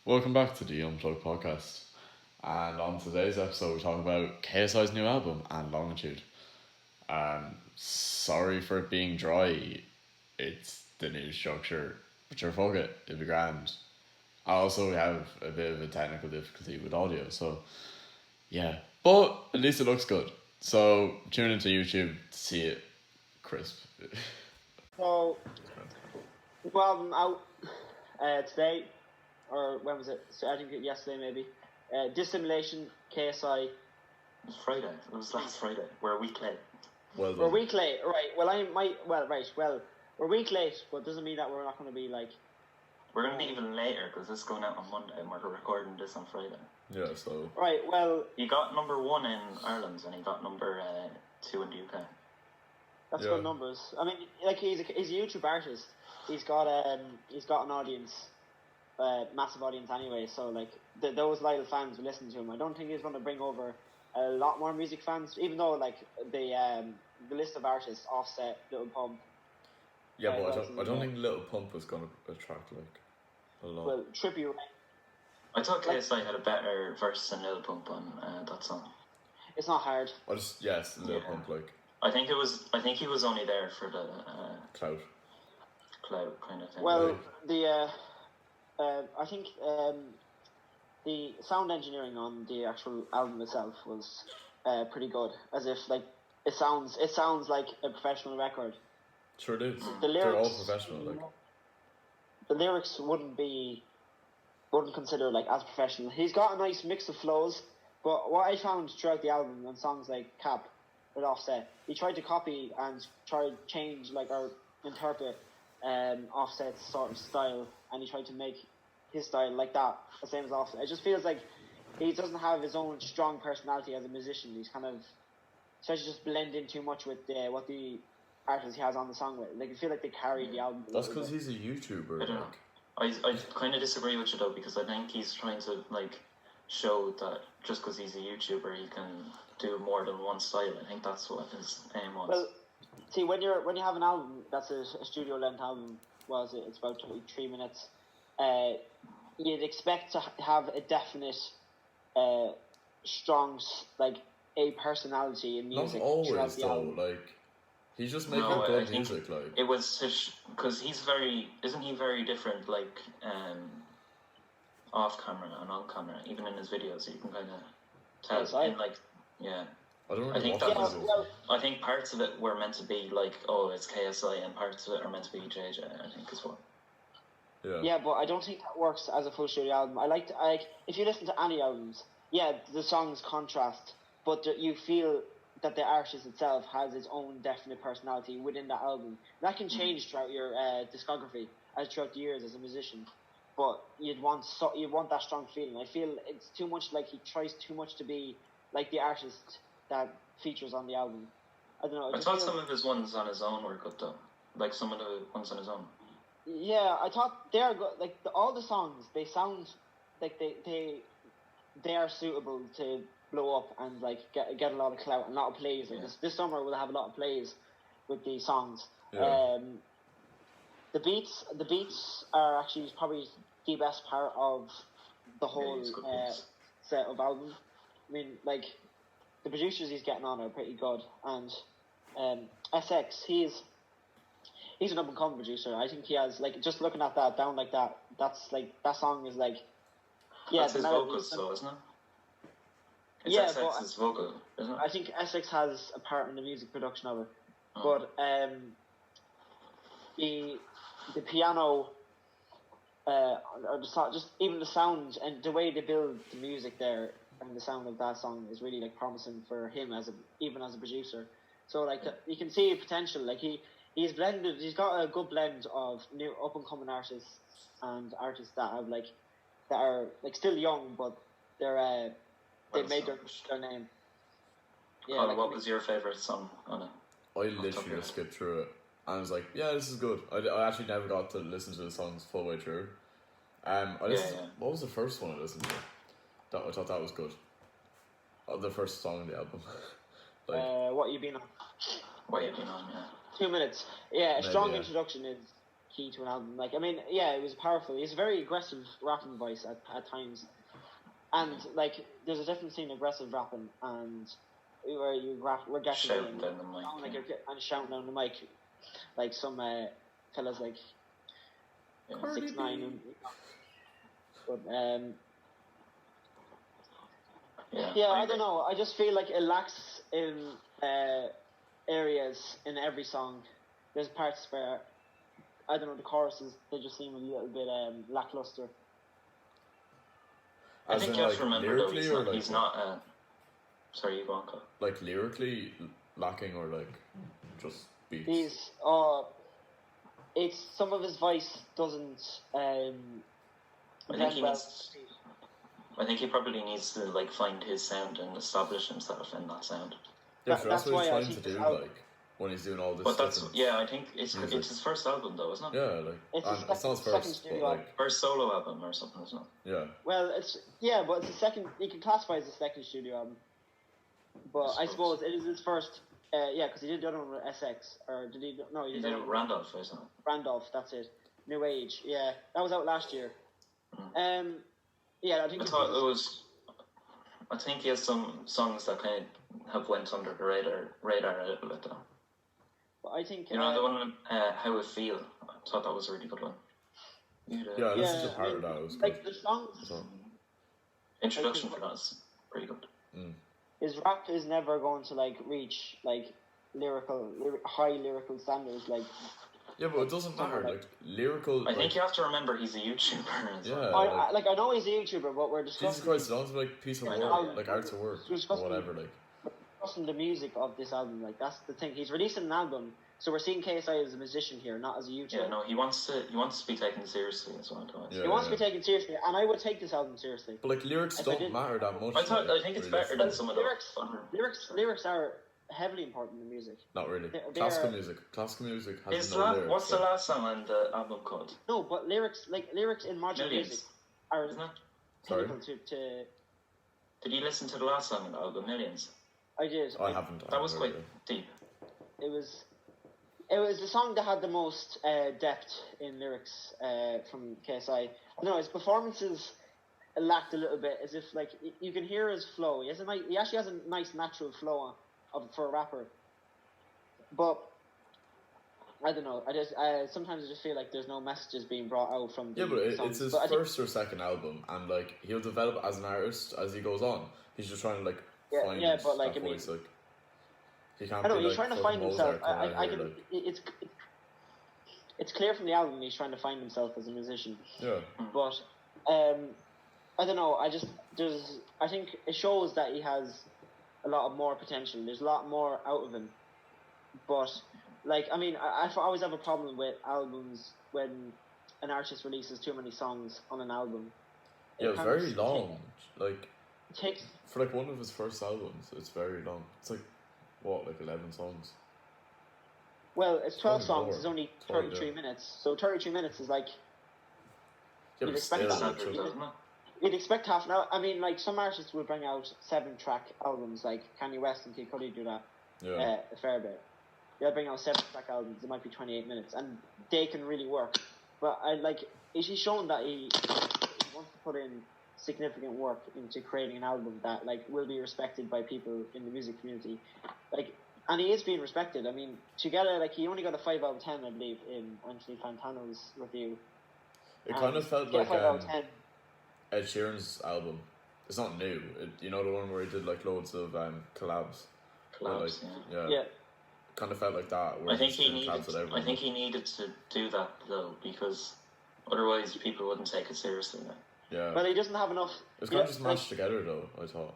Welcome back to the Unplugged podcast. And on today's episode, we're talking about KSI's new album and Longitude. Sorry for it being dry. It's the new structure, but sure, fuck it, it'll be grand. Also, we have a bit of a technical difficulty with audio, so yeah. But at least it looks good. So tune into YouTube to see it crisp. So, new album out today, or when was it? So I think yesterday maybe. Dissimulation, KSI. It was Friday. It was last Friday. We're a week late. Well We're a done. week late, right? Well, we're a week late, but doesn't mean that we're not going to be like. We're going to be even later because this is going out on Monday and we're recording this on Friday. Yeah, so Right. Well, He got number 1 in Ireland and he got number 2 in the UK. that's Yeah. good numbers. I mean, like he's a YouTube artist. He's got an audience, massive audience anyway. So like those loyal fans who listen to him, I don't think he's going to bring over a lot more music fans. Even though like the list of artists, Offset, Little Pump. yeah, Right, but well, I don't think Little Pump was gonna attract like a lot. Well, Trippy. I thought KSI had a better verse than Lil Pump on that song. It's not hard. I just yes, Little Yeah. Pump like I think he was only there for the clout. cloud kind of thing. Well, the I think the sound engineering on the actual album itself was pretty good. As if like it sounds like a professional record. Sure it is. The They're all lyrics, professional, like the lyrics wouldn't consider like as professional. He's got a nice mix of flows, but what I found throughout the album on songs like Cap with Offset, he tried to copy and try to change like or interpret Offset's sort of style, and he tried to make his style like that, the same as Offset. It just feels like he doesn't have his own strong personality as a musician. He's kind of tries to just blend in too much with what the artist he has on the song with. Like I feel like they carry the album. that's because he's a YouTuber. I don't know. Like I kind of disagree with you though because I think he's trying to like show that just because he's a YouTuber he can do more than one style. I think that's what his aim was. Well, see, when you have an album that's a studio length album, it's about 23 minutes. You'd expect to have a definite, strong like a personality in not music. always throughout the though. album. Like he's just making No, I good think music. Like it was because isn't he very different like off camera and on camera even in his videos you can kind of tell Yes, I- in like yeah I don't I really think watch that was- videos. well, I think parts of it were meant to be like oh it's KSI and parts of it are meant to be JJ I think as well. yeah, but I don't think that works as a full studio album. I like if you listen to any albums, yeah, the songs contrast, but you feel that the artist itself has its own definite personality within that album. That can change throughout your discography, throughout the years as a musician. But you'd want that strong feeling. I feel it's too much like he tries too much to be like the artist that features on the album. I don't know. I thought some of his ones on his own were good though like some of the ones on his own. Yeah, I thought they are good. Like all the songs, they sound like they are suitable to blow up and like get a lot of clout and a lot of plays. Like Yeah. this summer we'll have a lot of plays with these songs. Yeah. The beats are actually probably the best part of the whole it's good beats. set of album. I mean, like the producers he's getting on are pretty good, and SX he's an up and coming producer. I think he has like just looking at that down like that. That's like that song is like That's the his melody- vocals though isn't it? It's Yeah, SX's vocal isn't it? I think Essex has a part in the music production of it, Oh. but the piano, or just even the sound and the way they build the music there and the sound of that song is really like promising for him even as a producer. So like you can see potential. Like he's got a good blend of new up and coming artists and artists that are like still young but they're they made their name. Yeah, Colin, like, what was your favourite song on it? I literally just skipped through it and I was like, yeah, this is good. I actually never got to listen to the songs full way through. I listened. yeah. What was the first one I listened to? That I thought that was good. The first song on the album. what you been on? What you been on? Yeah. 2 minutes. Yeah, a strong yeah. introduction is key to an album. Like, I mean, yeah, it was powerful. He's a very aggressive rapping voice at times, and like, there's a difference between aggressive rapping and where we're getting shouting down the mic, like and shouting down the mic, like some fellas like 6ix9ine. But I don't know. I just feel like it lacks in areas in every song. There's parts where I don't know, the choruses, they just seem a little bit lackluster. I think you have to remember though, he's not sorry, you go on, Kyle. Like lyrically lacking or like just beats? He's it's some of his voice doesn't I think he probably needs to like find his sound and establish himself in that sound. Yeah, that's what he's trying to do, like when he's doing all this. But that's I think it's his first album though, isn't it? Yeah, like it's not his first, but like first solo album or something, isn't it? Yeah. Well, but it's the second. You can classify it as the second studio album. But I suppose it is his first. Because he did the other one with SX, or did he? No, he did it with Randolph, isn't it? Randolph, that's it. New Age, yeah, that was out last year. I think. I think he has some songs that kind of have went under the radar a little bit though. But I think the one How It Feel. I thought that was a really good one. I listened to part of that. It was like good. The songs. Introduction for that is pretty good. His rap is never going to like reach like high lyrical standards like. Yeah, but it doesn't matter. Like lyrical. I think you have to remember he's a YouTuber. Yeah. I know he's a YouTuber, but we're discussing. Jesus Christ, sounds like piece of work, like art's a work, or whatever. Like discussing the music of this album, like that's the thing. He's releasing an album, so we're seeing KSI as a musician here, not as a YouTuber. Yeah, no, he wants to be taken seriously as well. He wants to be taken seriously, and I would take this album seriously. But like lyrics don't matter that much. I think it's better than some of the lyrics are heavily important in music. Not really. Classical music has no lyrics. What's the last song on the album called? No, but lyrics in modern music are pinnacle to. Did you listen to the last song on the album, Millions? I did. I haven't. That was quite deep. It was the song that had the most depth in lyrics from KSI. I don't know, his performances lacked a little bit, as if like you can hear his flow. He actually has a nice natural flow for a rapper. But I don't know. Sometimes I just feel like there's no messages being brought out from. Yeah, but it's his first or second album, and like he'll develop as an artist as he goes on. He's just trying to like find but like that voice, like he can't. I know be, he's like, trying to find himself. I can. like... It's clear from the album he's trying to find himself as a musician. Yeah. But I don't know. I think it shows that he has a lot of more potential. There's a lot more out of him. But like, I mean, I always have a problem with albums when an artist releases too many songs on an album. Yeah, it's very long. Like it takes for like one of his first albums, it's very long. It's like like 11 songs. Well, it's 12 songs. It's only 33 minutes. So 33 minutes is like. Yeah, you'd expect You'd expect half an hour. I mean, like some artists will bring out 7-track albums, like Kanye West and Kid Cudi do that a fair bit. They'll bring out 7-track albums. It might be 28 minutes, and they can really work. But he's shown that he wants to put in significant work into creating an album that like will be respected by people in the music community, like, and he is being respected. I mean, together, like he only got a 5 out of 10, I believe, in Anthony Fantano's review. It kind of felt like Ed Sheeran's album. It's not new. You know the one where he did like loads of collabs. Yeah. Kind of felt like that. I think he needed to do that though, because otherwise people wouldn't take it seriously. Yeah. But he doesn't have enough. It's kind of just mashed together though. I thought.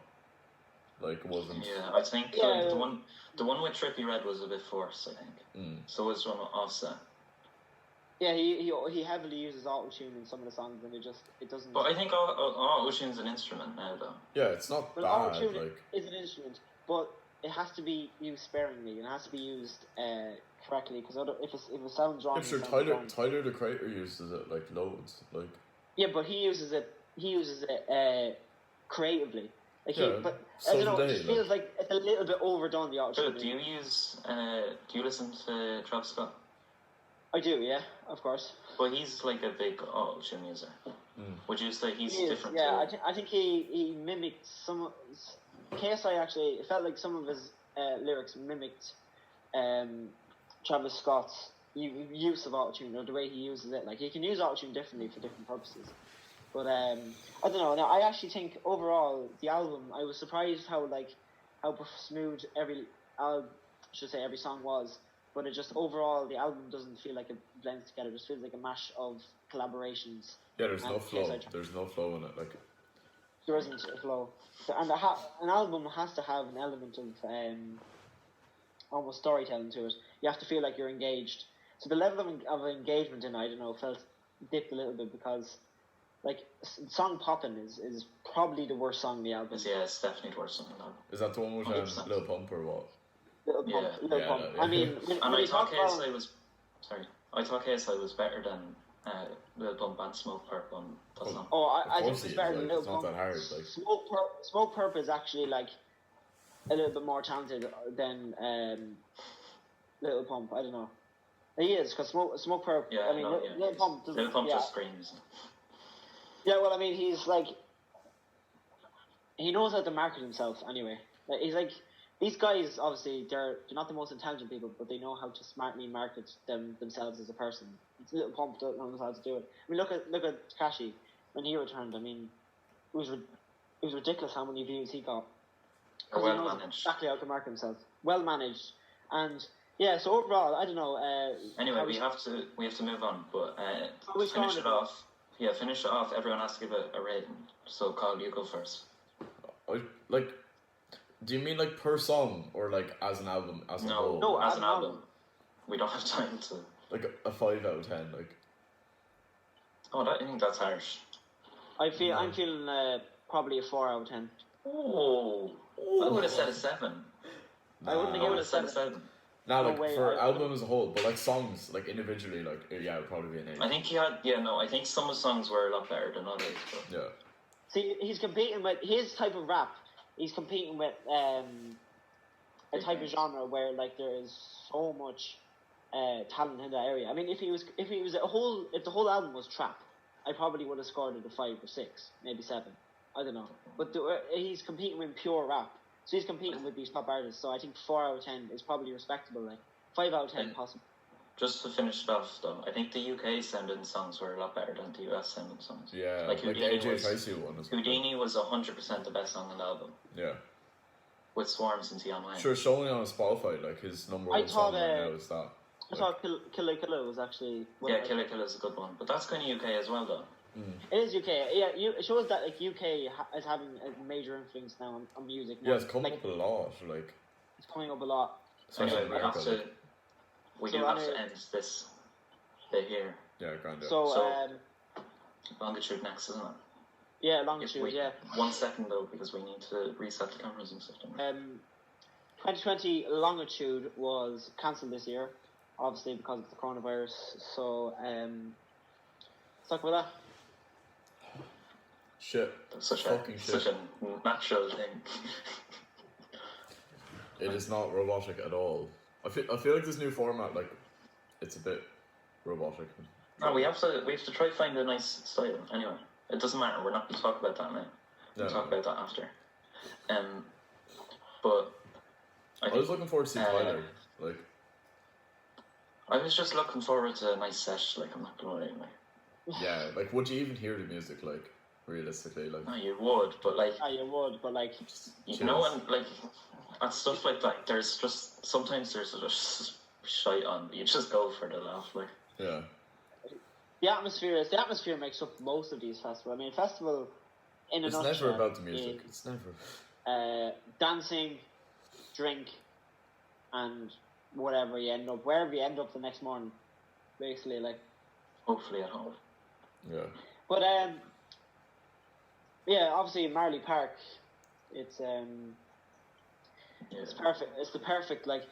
Like it wasn't. Yeah, I think the one with Trippie Redd was a bit forced. I think. So was one with Offset. Yeah, he heavily uses auto-tune in some of the songs, and it doesn't. But I think auto-tune's an instrument now, though. Yeah, it's not bad. Auto-tune is an instrument, but it has to be used sparingly, and it has to be used correctly. Because if it sounds wrong, sure. Tyler the Creator uses it like loads, like. Yeah, but he uses it creatively. Like but so I don't know. It feels like it's a little bit overdone. The auto-tune. Do you listen to Travis Scott? I do, yeah, of course. But he's like a big auto-tune user. Would you say he's He is, different? yeah. To... I think he mimicked some. KSI actually, it felt like some of his lyrics mimicked Travis Scott's use of autotune, or the way he uses it. Like, he can use autotune differently for different purposes. But I don't know. Now, I actually think overall the album, I was surprised how smooth every song was. But it just overall the album doesn't feel like it blends together. It just feels like a mash of collaborations. Yeah, there's no flow. There's no flow in it. Like, there isn't a flow, and an album has to have an element of almost storytelling to it. You have to feel like you're engaged. So the level of engagement in, I don't know, felt dipped a little bit because, like, song Poppin' is probably the worst song on the album. Yeah, it's definitely the worst song on the album. Is that the one with Lil Pump or what? Lil Pump. Yeah. I mean, I thought KSI was... Sorry. I thought KSI was better than Lil Pump and Smoke Purp on that song. Oh, I think it's better than Lil Pump. It's not that hard. Like. Smoke Purp is actually, like, a little bit more talented than Lil Pump. I don't know. He is, because Smoke Purp... Yeah, Lil Pump doesn't... Lil Pump just screams. Yeah, well, I mean, he's, like... He knows how to market himself, anyway. Like, he's, like... These guys, obviously, they're not the most intelligent people, but they know how to smartly market themselves as a person. Little Pump don't know how to do it. I mean, look at Tekashi when he returned. I mean, it was ridiculous how many views he got. Well managed. Exactly how to market himself. Well managed, and yeah. So overall, I don't know. Anyway, we have to move on, but finish it off. Yeah, finish it off. Everyone has to give a rating. So, Carl, you go first. Do you mean like per song or like as an album? As a whole? No, as an album. We don't have time to. Like a 5 out of 10, like. Oh, I think that's harsh. I'm feeling probably a 4 out of 10. Oh, I would have said a 7. I wouldn't have given it a 7. Now, like, for album as a whole, but like songs, like individually, like, yeah, it would probably be an 8. I think I think some of the songs were a lot better than others. But... Yeah. See, he's competing with his type of rap. He's competing with a type of genre where, like, there is so much talent in that area. I mean, if the whole album was trap, I probably would have scored it a 5 or 6, maybe 7. I don't know. But he's competing with pure rap, so he's competing with these top artists. So I think 4 out of 10 is probably respectable. Like 5 out of 10 possible. Just to finish it off, though, I think the UK sounding songs were a lot better than the US sounding songs. Yeah, like the AJ Tracy one. Houdini was 100% the best song on the album. Yeah. With Swarms and Tion Wayne. Sure, showing on Spotify, like his number one song right now is that. I thought Killa Killa was actually... Yeah, Killa Killa is a good one. But that's kind of UK as well, though. It is UK. Yeah, it shows that like UK is having a major influence now on music. Yeah, it's coming up a lot. Like it's coming up a lot. Anyway, we do have to end this bit here. Yeah, kind of. So Longitude next, isn't it? Yeah, Longitude. Yeah. 1 second though, because we need to reset the cameras and stuff. 2020 Longitude was cancelled this year, obviously because of the coronavirus. So let's talk about that. Shit. Such a natural thing. It is not robotic at all. I feel like this new format, like, it's a bit robotic. No, we have to try to find a nice style. Anyway, it doesn't matter. We're not going to talk about that now. We'll talk about that after. But I was looking forward to seeing Tyler. Like, I was just looking forward to a nice sesh. Like, I'm not gonna lie. Like, yeah, like, would you even hear the music? Like, realistically, like. No, you would, but like. Yeah, you would, but like. You know, and like, and stuff like that. There's just sometimes there's just shite on. You just go for the laugh, like. Yeah. The atmosphere makes up most of these festivals. I mean, festival in a nutshell. It's never about the music. It's never. Dancing, drink, and wherever you end up the next morning, basically, like. Hopefully at home. Yeah. But yeah, obviously Marley Park, it's it's perfect. It's the perfect, like.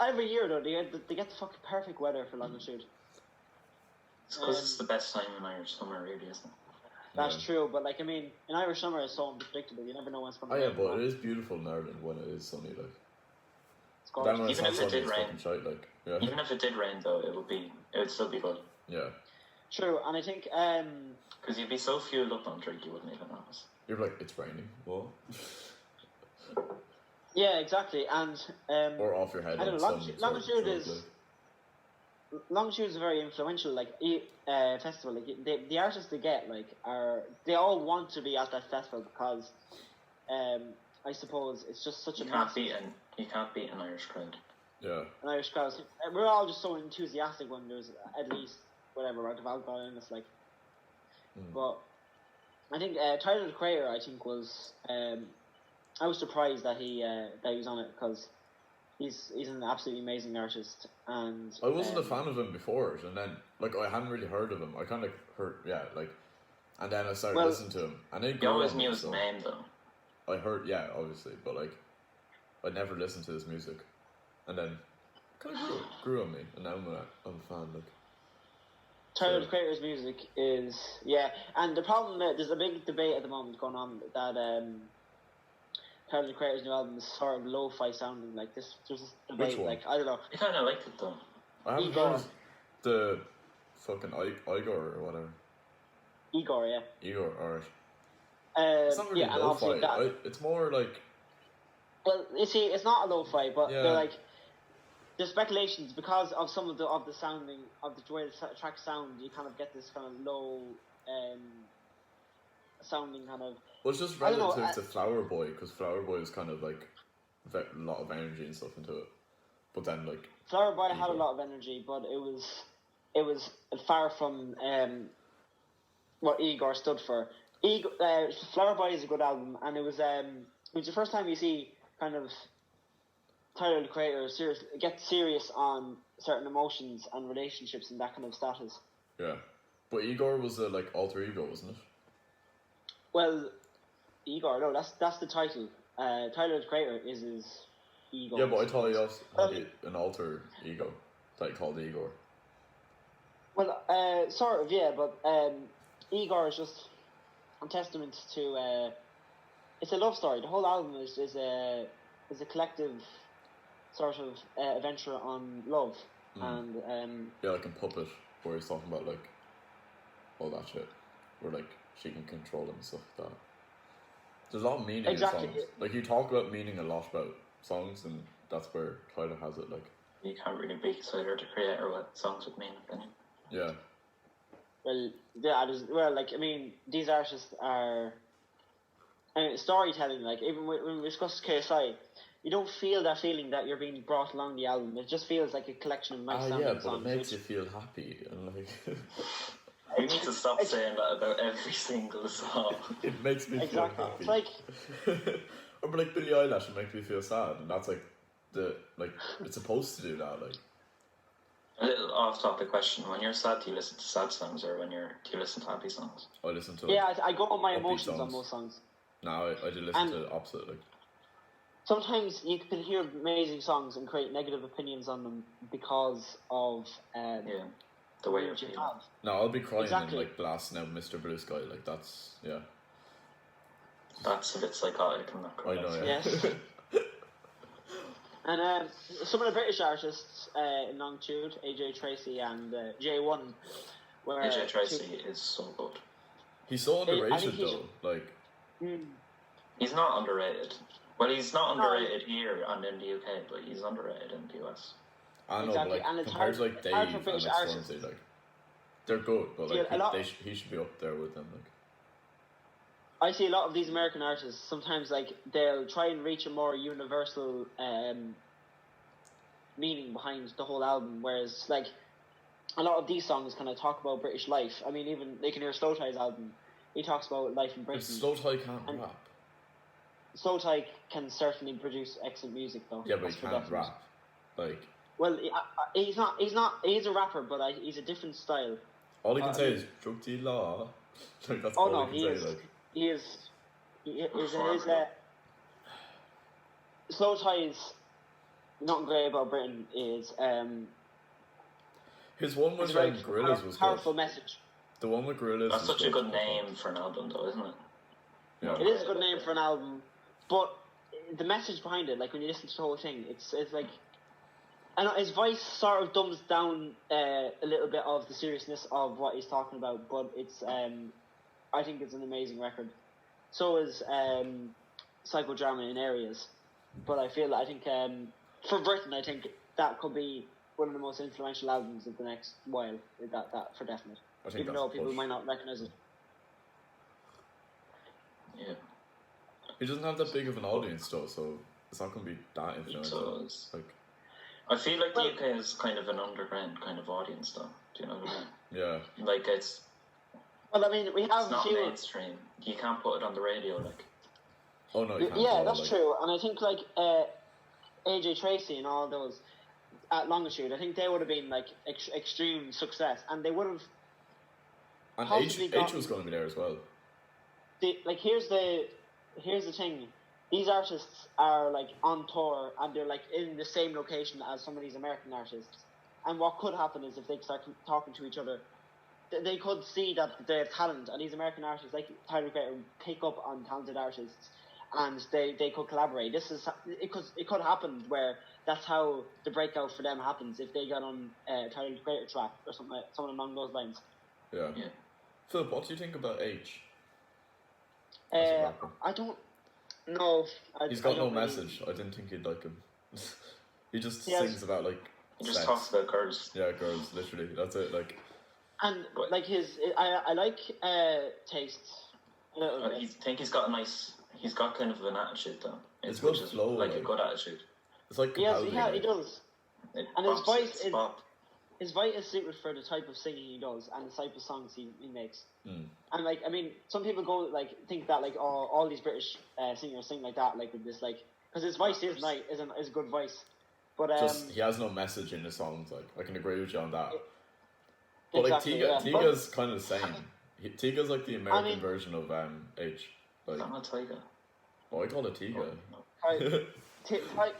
Every year though, they get the fucking perfect weather for Longitude. It's because it's the best time in Irish summer, really, isn't it? That's true, but like, I mean, in Irish summer it's so unpredictable. You never know when it's coming. Oh yeah, but it is beautiful in Ireland when it is sunny, like. scores. Then when Even it's if not it did it's rain. fucking shite, like, yeah. Even if it did rain, though, it would still be good. Yeah. True, and I think Because you'd be so fueled up on drink, you wouldn't even notice. You're like, it's raining. What? yeah, exactly, and Or off your head. I don't know. Longitude is a very influential festival. Like the artists they get they all want to be at that festival because I suppose it's just such You a can't beat an Irish crowd. Yeah. An Irish crowd. We're all just so enthusiastic when there's at least whatever amount of alcohol in us, like. But I think Tyler the Creator, I think was I was surprised that he was on it because he's an absolutely amazing artist, and I wasn't a fan of him before, and then I hadn't really heard of him. I kind of heard, and then I started listening to him, and it You always knew his name though. I heard, obviously, but I never listened to his music, and then kind of grew on me, and now I'm a fan. Tyler the Creator's music is and the problem there's a big debate at the moment going on that Tyler the Creator's new album is sort of lo-fi sounding like this. There's this debate, Which one? I don't know. I kind of liked it though. I haven't heard the fucking Igor or whatever. Igor, yeah. Igor, alright. It's not really and lo-fi. obviously It's more like. Well, you see, it's not a lo-fi, but Yeah. they're the speculations because of some of the sounding of the way the track sound. You kind of get this kind of low sounding kind of. Well, it's just relative to Flower Boy, because Flower Boy is kind of a lot of energy and stuff into it. But then Flower Boy had a lot of energy, but it was far from what Igor stood for. Flower Boy is a good album, and it was the first time you see kind of Tyler the Creator get serious on certain emotions and relationships and that kind of status. Yeah, but Igor was a alter ego, wasn't it? Well, Igor, no, that's the title. Tyler the Creator is his ego. Yeah, but I thought he also had an alter ego that he called Igor. Well, sort of, yeah, but Igor is just a testament to. It's a love story. The whole album is a collective sort of adventure on love, and like in Puppet, where he's talking about all that shit, where she can control him and stuff like that. There's a lot of meaning in songs. You talk about meaning a lot about songs, and that's where Tyler has it. You can't really beat Tyler the Creator with songs with meaning, can you? Yeah. Well, yeah, these artists are. Storytelling, even when we discuss KSI, you don't feel that feeling that you're being brought along the album. It just feels like a collection of nice sounding songs. Yeah, but it makes you feel happy and You need to stop saying that about every single song. It makes me feel happy. It's or Billie Eilish, it makes me feel sad, and that's it's supposed to do that. A little off-topic question: when you're sad, do you listen to sad songs, or do you listen to happy songs? I listen to I go on my emotions on most songs. No, I do listen to the opposite. Sometimes you can hear amazing songs and create negative opinions on them because of the way you're feeling. No, I'll be crying and blasting out Mr. Blue Sky. That's That's a bit psychotic. I'm not crying. I know. Yeah. Yes. And some of the British artists in Longitude, AJ Tracy and J1, were AJ Tracy is so good. He's so underrated though. He's not underrated. Well, he's not underrated here and in the UK, but he's underrated in the US. I know, but compared to Dave and Stormzy, they're good, but he should be up there with them. I see a lot of these American artists. Sometimes they'll try and reach a more universal meaning behind the whole album, whereas a lot of these songs kind of talk about British life. I mean, even they can hear Slow Tie's album. He talks about life in Britain. Slow Tie can't rap. Slow Tie can certainly produce excellent music, though. Yeah, but he can't rap. Well, he's not. He's a rapper, but he's a different style. All he can say is drug dealer. That's all he can say. He is. Slow Tie's nothing great about Britain is his one with Gorillaz was powerful message. The one with Gorillaz. That's such a good name for an album, though, isn't it? Yeah. It is a good name for an album, but the message behind it, like when you listen to the whole thing, it's like, I know his voice sort of dumbs down a little bit of the seriousness of what he's talking about, but it's I think it's an amazing record. So is Psychodrama in areas, but I think for Britain, I think that could be one of the most influential albums of the next while. That for definite. Even though people might not recognise it. Yeah. He doesn't have that big of an audience though, so it's not going to be that influential. Like, I feel like the UK is kind of an underground kind of audience, though. Do you know what I mean? Yeah. Like it's. Well, I mean, we have it's not mainstream. You can't put it on the radio, like. Oh no, you can't. Yeah, that's true, and I think like AJ Tracey and all those at Longitude, I think they would have been like extreme success, and they would have. And H was going to be there as well. Here's the thing. These artists are like on tour and they're like in the same location as some of these American artists. And what could happen is if they start talking to each other, they could see that they have talent, and these American artists like Tyler Creator pick up on talented artists, and they could collaborate. It could happen where that's how the breakout for them happens if they get on Tyler Creator track or something along those lines. Yeah. Philip, what do you think about H? I don't know. He's got no message. I didn't think he'd like him. He just sings about like. He just talks about girls. Yeah, girls. Literally, that's it. Like. And like I like tastes. I think he's got a nice. He's got kind of an attitude though. It's good flow. Like a good attitude. It's like. He does. And his voice is. His voice is suited for the type of singing he does and the type of songs he makes. And like, I mean, some people go like think that like all these British singers sing like that, like with this like, because his voice is nice, is a good voice, but just he has no message in the songs. Like I can agree with you on that. But exactly, like Tiga's kind of the same. Tiga's like the American version of H. Like, I'm not Tiga. Oh, I call it Tiga.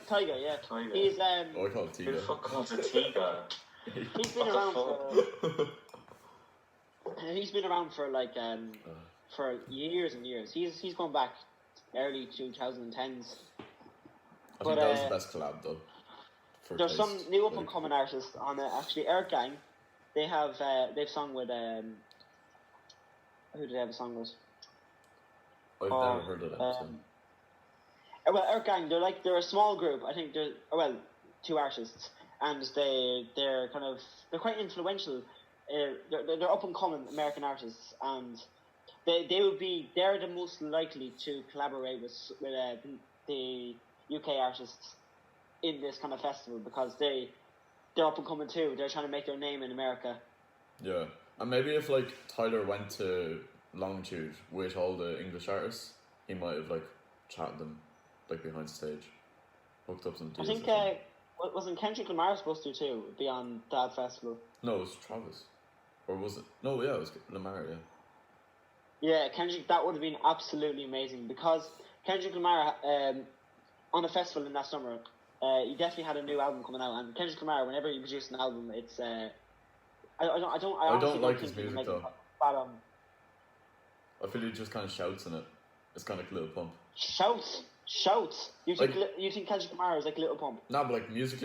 Tiger, yeah. Tiger. He's I call it Tiga. Who the fuck calls it Tiga? He's been around he's been around for like for years and years. He's gone back early 2010s. I think that was the best collab though. There's some new up and coming artists on it. Actually, Earth Gang, they've sung with who did they have a song with? I've never heard of them. Well, Earth Gang, they're a small group. I think they're two artists. And they're quite influential. They're up and coming American artists, and they're the most likely to collaborate with the UK artists in this kind of festival because they're up and coming too. They're trying to make their name in America. Yeah, and maybe if like Tyler went to Longitude with all the English artists, he might have like chatted them like behind stage, hooked up some deals. I think. Wasn't Kendrick Lamar supposed to too be on that festival? No, it was Travis. Or was it? No, yeah, it was Lamar, yeah. Yeah, Kendrick, that would have been absolutely amazing because Kendrick Lamar on a festival in that summer, he definitely had a new album coming out, and Kendrick Lamar, whenever he produces an album, it's I don't like his music though. I feel he just kind of shouts in it. It's kind of like Lil Pump. Shouts. You think Kendrick Lamar is like Little Pump? No, but like music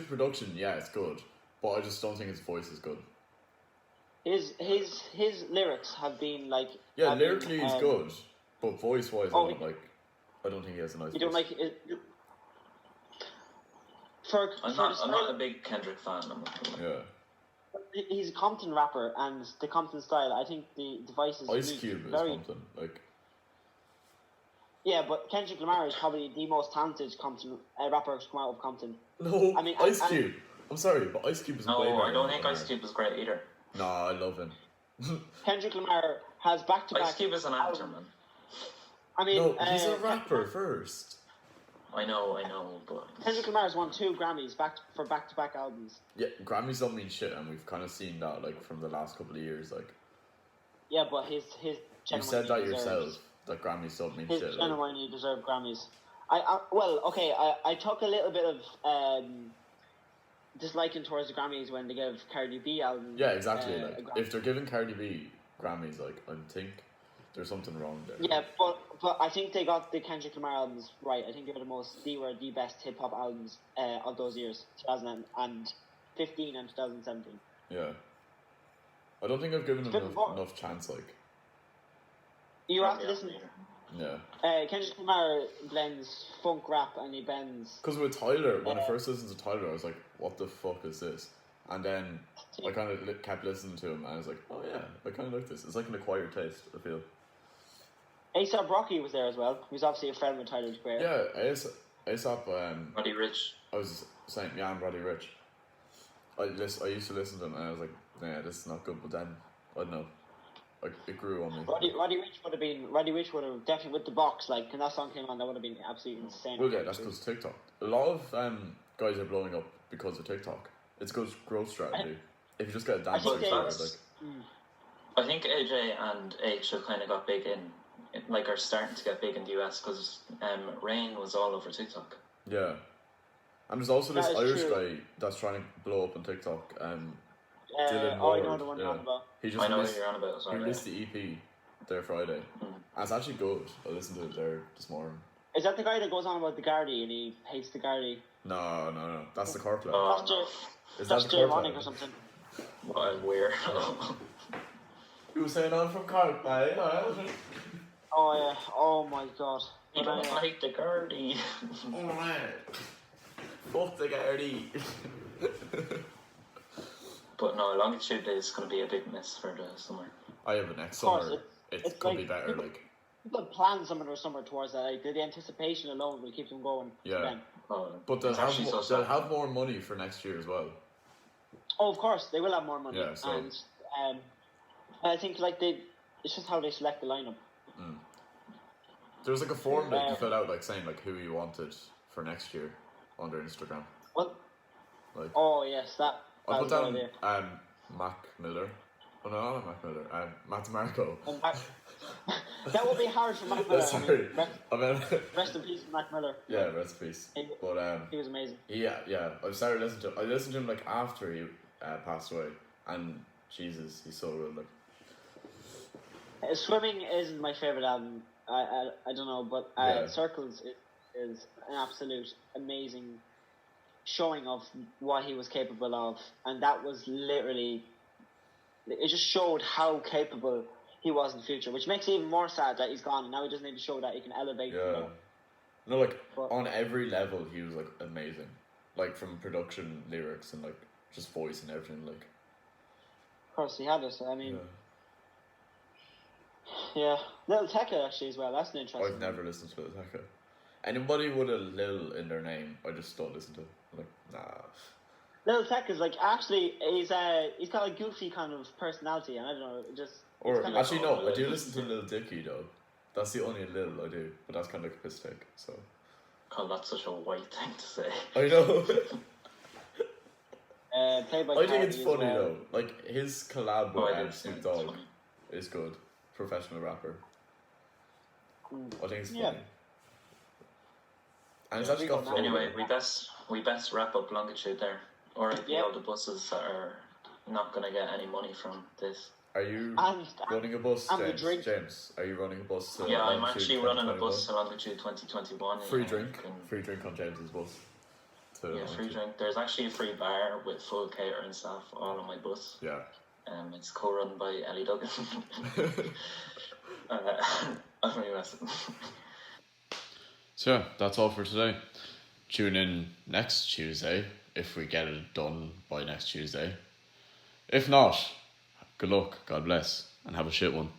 production, yeah, it's good, but I just don't think his voice is good. His lyrics have been like lyrically he's good, but voice wise, I don't think he has a nice voice. You don't like it. I'm not a big Kendrick fan. Yeah. He's a Compton rapper, and the Compton style, I think the voice is Ice Cube is Compton, like. Yeah, but Kendrick Lamar is probably the most talented Compton rapper to come out of Compton. No, I mean Ice Cube. I'm sorry, but Ice Cube is way better. No, I don't think Ice Cube is great either. No, I love him. Kendrick Lamar has back-to-back... Ice Cube is an actor, man. I mean... No, he's a rapper first. I know, but... Kendrick Lamar has won 2 Grammys for back-to-back albums. Yeah, Grammys don't mean shit, and we've kind of seen that, like, from the last couple of years, like... Yeah, but his you said that yourself, that Grammys don't mean shit. His genuinely deserved Grammys. I took a little bit of disliking towards the Grammys when they gave Cardi B album. Yeah, exactly. If they're giving Cardi B Grammys, like I think There's something wrong there. Yeah, but I think they got the Kendrick Lamar albums right. I think they were the best hip hop albums of those years, 2015 and 2017. Yeah. I don't think I've given them enough chance, like. You have to listen. Yeah. Kendrick Lamar blends funk rap and he blends. Because with Tyler, when I first listened to Tyler, I was like, "What the fuck is this?" And then I kind of kept listening to him, and I was like, "Oh yeah, I kind of like this." It's like an acquired taste, I feel. A$AP Rocky was there as well. He was obviously a friend with Tyler, the Creator. Yeah, A$AP. Roddy Rich. I was saying, yeah, I'm Roddy Rich. I used to listen to him, and I was like, "Yeah, this is not good." But then I don't know. Like, it grew on me. Roddy Rich would have definitely, with the box, like, when that song came on, that would have been absolutely insane. Well, yeah, that's because TikTok. A lot of guys are blowing up because of TikTok. It's good growth strategy. If you just get a dance I think AJ and H have kind of got big are starting to get big in the US because Rain was all over TikTok. Yeah. And there's also this Irish guy that's trying to blow up on TikTok. Dylan Ward. I know the one you're on about. I know what you're on about. He released the EP there Friday. And it's actually good. I listened to it there this morning. Is that the guy that goes on about the Gardaí and he hates the Gardaí? No. That's the Cork Lad. That's Germanic or something. What weird. You were saying I'm from Cork, mate. Oh yeah. Oh my god. You don't like the Gardaí. Oh man. Fuck the Gardaí. But no, Longitude is going to be a big miss for the summer. I have an next summer. It could be better, like. People plan summer towards that. Like, the anticipation alone will keep them going. Yeah. But they'll have more money for next year as well. Oh, of course, they will have more money. Yeah, so. And I think it's just how they select the lineup. There was like a form that you fill out, like saying like who you wanted for next year on their Instagram. What? Like. Oh yes, that. I put down Mac Miller. Oh no, not Mac Miller. Matt DeMarco. That would be hard for Mac Miller. Sorry. Rest in peace, Mac Miller. Yeah, rest in peace. But he was amazing. Yeah. I started listening to. I listened to him like after he passed away, and Jesus, he's so good. Like. Swimming isn't my favorite album. I don't know, but Circles is an absolute amazing showing of what he was capable of, and that was literally, it just showed how capable he was in the future, which makes it even more sad that he's gone and now he doesn't need to show that he can elevate. Yeah. No, like on every level he was like amazing, like from production, lyrics, and like just voice and everything. Like, of course he had it. I mean, yeah. Little Tekka actually as well. That's an interesting. I've never listened to Little Tekka. Anybody with a Lil in their name, I just don't listen to. Like, nah. Little Tekka's like actually he's got a goofy kind of personality, and I don't know, Or actually no, I do listen to Lil Dicky though. That's the only Lil I do, but that's kind of like a piss take. So. God, that's such a white thing to say. I know. I think it's funny though. Like his collab with Snoop Dogg is good. Professional rapper. I think it's funny. And it's actually got flow. Anyway, we best wrap up Longitude there. Or all the buses that are not going to get any money from this. Are you running a bus, James? Are you running a bus? I'm actually running a bus to Longitude 2021. Free drink on James's bus. Free drink. There's actually a free bar with full catering staff all on my bus. Yeah. It's co-run by Ellie Duggan. I'm really messing. So yeah, that's all for today. Tune in next Tuesday if we get it done by next Tuesday. If not, good luck, God bless, and have a shit one.